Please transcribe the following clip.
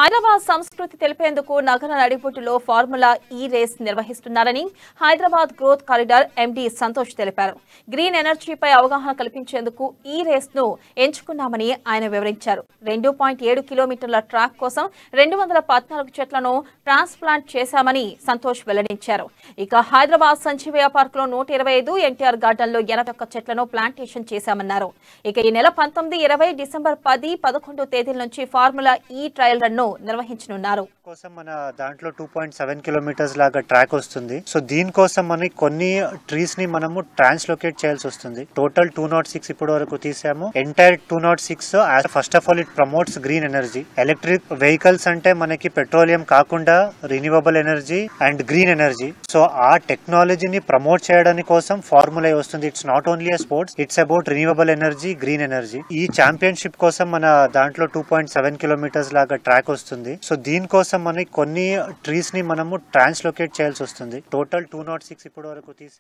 హైదరాబాద్ సంస్కృతి తెలిపేందుకు నగర నడిబొడ్డులో ఫార్ములా ఈ రేస్ నిర్వహిస్తున్నారని Hyderabad growth corridor MD Santosh తెలిపారు. గ్రీన్ ఎనర్జీపై అవగాహన కల్పించేందుకు ఈ రేస్ ను ఎంచుకున్నామని ఆయన వివరించారు. 2.7 కిలోమీటర్ల ట్రాక్ కోసం 214 చెట్లను ట్రాన్స్ప్లాంట్ చేశామని సంతోష్ వెల్లడించారు. ఇక హైదరాబాద్ సంజీవయ్య పార్క్ లో 125, ఎన్టీఆర్ గార్డెన్ లో 81 చెట్లను ప్లాంటేషన్ చేశామన్నారు. ఇక ఈ నెల 19, 20, డిసెంబర్ 10, 11 తేదీల నుంచి ఫార్ములా ఈ ట్రయల్ రన్ నిర్వహించనున్నారు. కోసం మన దాంట్లో 2.7 కిలోమీటర్స్ లాగా ట్రాక్ వస్తుంది. సో దీనికోసం మనకి కొన్ని ట్రీస్ ని మనము ట్రాన్స్లోకేట్ చేయాల్సి వస్తుంది. టోటల్ 206 ఇప్పటి వరకు తీసాము. Entire 206 first of all it promotes green energy. Electric vehicles అంటే మనకి పెట్రోలియం కాకుండా renewable energy and green energy. So ఆ టెక్నాలజీని ప్రమోట్ చేయడానికి కోసం ఫార్ములా వస్తుంది. It's not only a sports, it's about renewable energy, green energy. ఈ ఛాంపియన్షిప్ కోసం మన దాంట్లో 2.7 కిలోమీటర్స్ లాగా ట్రాక్ వస్తుంది. సో దీనికోసం మనకి కొన్ని ట్రీస్ ని మనము ట్రాన్స్లోకేట్ చేయాల్సి వస్తుంది. టోటల్ 206 ఇప్పటి వరకు తీసాము.